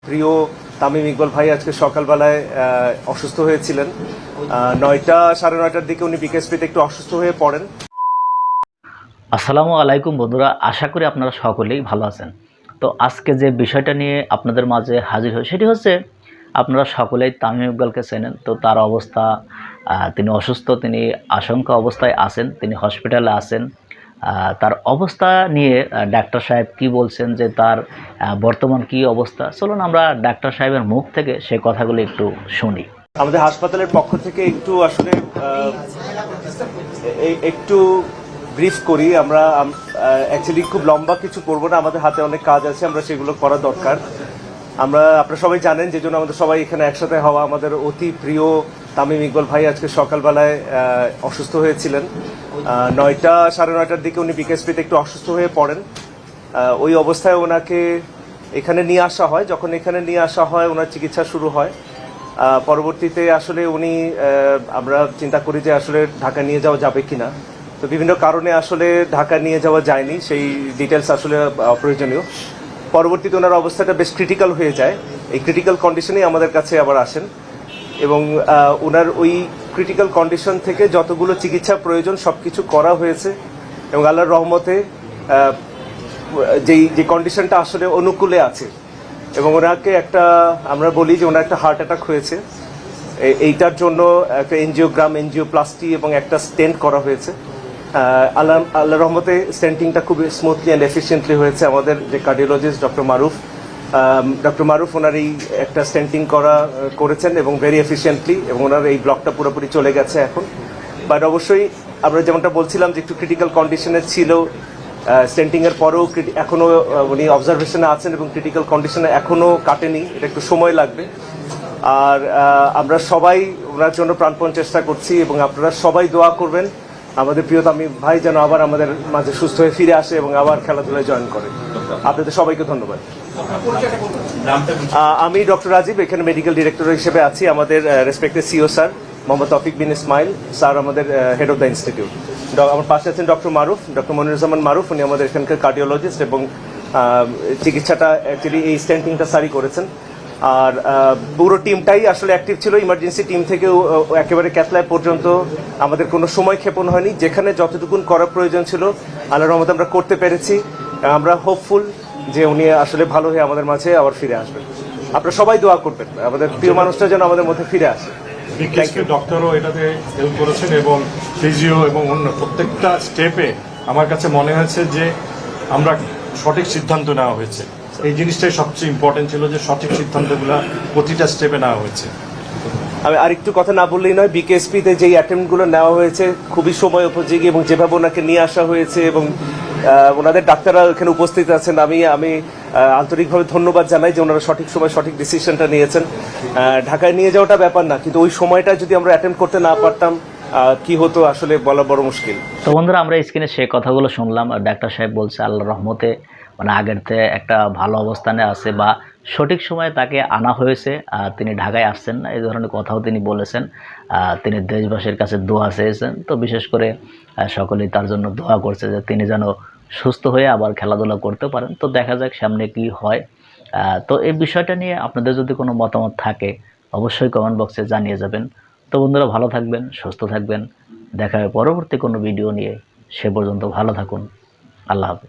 প্রিয় তামিম ইকবাল ভাই আজকে সকালবেলায় অসুস্থ হয়েছিলেন। 9টা-9:30টার দিকে উনি বিকেএসপিতে একটু অসুস্থ হয়ে পড়েন। আসসালামু আলাইকুম বন্ধুরা, আশা করি আপনারা সকলেই ভালো আছেন। তো আজকে যে বিষয়টা নিয়ে আপনাদের মাঝে হাজির হই সেটি হচ্ছে, আপনারা সকলেই তামিম ইকবালকে চেনেন। তো তার অবস্থা, তিনি অসুস্থ, তিনি আশঙ্কা অবস্থায় আছেন, তিনি হসপিটালে আছেন। তার অবস্থা নিয়ে ডাক্তার সাহেব কি বলছেন, যে তার বর্তমান কি অবস্থা, চলুন আমরা ডাক্তার সাহেবের মুখ থেকে সে কথাগুলো একটু শুনি। আমাদের হাসপাতালের পক্ষ থেকে একটু আসলে একটু ব্রিফ করি। আমরা অ্যাকচুয়ালি খুব লম্বা কিছু করবো না, আমাদের হাতে অনেক কাজ আছে, আমরা সেগুলো করা দরকার। আপনারা সবাই জানেন, যে জন্য আমাদের সবাই এখানে একসাথে হওয়া। আমাদের অতি প্রিয় তামিম ইকবাল ভাই আজকে সকালবেলায় অসুস্থ হয়েছিলেন। 9টা-9:30টার দিকে উনি বিকেএসপিতে একটু অসুস্থ হয়ে পড়েন। ওই অবস্থায় ওনাকে এখানে নিয়ে আসা হয়। যখন এখানে নিয়ে আসা হয়, ওনার চিকিৎসা শুরু হয়। পরবর্তীতে আসলে আমরা চিন্তা করি যে আসলে ঢাকা নিয়ে যাওয়া যাবে কিনা। তো বিভিন্ন কারণে আসলে ঢাকা নিয়ে যাওয়া যায়নি, সেই ডিটেলস আসলে অপ্রয়োজনীয়। পরবর্তীতে ওনার অবস্থাটা বেশ ক্রিটিক্যাল হয়ে যায়। এই ক্রিটিক্যাল কন্ডিশনেই আমাদের কাছে আবার আসেন, এবং ওনার ওই ক্রিটিক্যাল কন্ডিশন থেকে যতগুলো চিকিৎসা প্রয়োজন সবকিছু করা হয়েছে, এবং আল্লাহর রহমতে যে কন্ডিশনটা আসলে অনুকূলে আছে। এবং ওনাকে আমরা বলি যে ওনার একটা হার্ট অ্যাটাক হয়েছে। এইটার জন্য একটা এনজিওপ্লাস্টি এবং একটা স্টেন্ট করা হয়েছে। আল্লাহ রহমতে স্টেন্টিংটা খুব স্মুথলি অ্যান্ড এফিসিয়েন্টলি হয়েছে। আমাদের যে কার্ডিওলজিস্ট ডক্টর মারুফ ওনার এই একটা স্টেন্টিং করেছেন এবং ভেরি এফিসিয়েন্টলি, এবং ওনার এই ব্লকটা পুরোপুরি চলে গেছে এখন। বাট অবশ্যই আমরা যেমনটা বলছিলাম যে একটু ক্রিটিক্যাল কন্ডিশনে ছিল, স্টেন্টিং এর পরেও এখনো উনি অবজারভেশনে আছেন এবং ক্রিটিক্যাল কন্ডিশনে এখনো কাটেনি, এটা একটু সময় লাগবে। আর আমরা সবাই ওনার জন্য প্রাণপণ চেষ্টা করছি, এবং আপনারা সবাই দোয়া করবেন আমাদের প্রিয় তামিম ভাই যেন আবার আমাদের মাঝে সুস্থ হয়ে ফিরে আসে এবং আবার খেলাধুলায় জয়েন করে। আপনাদের সবাইকে ধন্যবাদ। আমি ডক্টর রাজীব, এখানে মেডিকেল ডিরেক্টর হিসেবে আছি। আমাদের রেসপেক্টেড সিও স্যার মোহাম্মদ তৌফিক বিন ইসমাইল স্যার আমাদের হেড অফ দ্য ইনস্টিটিউট। আমার পাশে আছেন ডক্টর মনিরুজ্জামান মারুফ, উনি আমাদের এখানকার কার্ডিওলজিস্ট, এবং চিকিৎসাটা অ্যাকচুয়ালি এই স্টেন্টিংটা স্যারই করেছেন। আর পুরো টিমটাই আসলে অ্যাক্টিভ ছিল। ইমার্জেন্সি টিম থেকে একেবারে ক্যাথল্যাব পর্যন্ত আমাদের কোনো সময় ক্ষেপণ হয়নি। যেখানে যতটুকুন করা প্রয়োজন ছিল আল্লাহর রহমতে আমরা করতে পেরেছি। আমরা হোপফুল যে উনি আসলে ভালো হয়ে আমাদের মাঝে আবার ফিরে আসবেন। আপনারা সবাই দোয়া করবেন আমাদের প্রিয় মানুষটা যেন আমাদের মধ্যে ফিরে আসে। ডক্টরও এটাতে হেল্প করেছেন, এবং ফিজিও এবং অন্য প্রত্যেকটা স্টেপে আমার কাছে মনে হয়েছে যে আমরা সঠিক সিদ্ধান্ত নেওয়া হয়েছে। এই জিনিসটাই সবচেয়ে ইম্পর্টেন্ট ছিল, যে সঠিক সিদ্ধান্তগুলো প্রতিটা স্টেপে নেওয়া হয়েছে। আমি আরেকটু কথা না বললেই নয়, বিকেএসপিতে যেই অ্যাটেম্পটগুলো নেওয়া হয়েছে খুবই সময় উপযোগী, এবং যেভাবে ওনাকে নিয়ে আসা হয়েছে, এবং ওনাদের ডাক্তাররা এখানে উপস্থিত আছেন, আমি আন্তরিকভাবে ধন্যবাদ জানাই যে ওনারা সঠিক সময় সঠিক ডিসিশনটা নিয়েছেন। ঢাকায় নিয়ে যাওয়াটা ব্যাপার না, কিন্তু ওই সময়টা যদি আমরা অ্যাটেম্প করতে না পারতাম কি হতো আসলে বলা বড় মুশকিল। তো বন্ধুরা, আমরা স্ক্রিনে সেই কথাগুলো শুনলাম। আর ডাক্তার সাহেব বলছে আল্লাহর রহমতে আগের থেকে একটা ভালো অবস্থানে আছে, বা সঠিক সময়ে তাকে আনা হয়েছে। তিনি ঢাকায় আসছেন না, এই ধরনের কথাও তিনি বলেছেন। তিনি দেশবাসীর কাছে দোয়া চেয়েছেন। তো বিশেষ করে সকলেই তার জন্য দোয়া করছে যে তিনি যেন সুস্থ হয়ে আবার খেলাধুলা করতে পারেন। তো দেখা যাক সামনে কি হয়। তো এই বিষয়টা নিয়ে আপনাদের যদি কোনো মতামত থাকে অবশ্যই কমেন্ট বক্সে জানিয়ে যাবেন। তো বন্ধুরা, ভালো থাকবেন, সুস্থ থাকবেন। দেখা হবে পরবর্তী কোনো ভিডিও নিয়ে। সে পর্যন্ত ভালো থাকুন। আল্লাহ হাফেজ।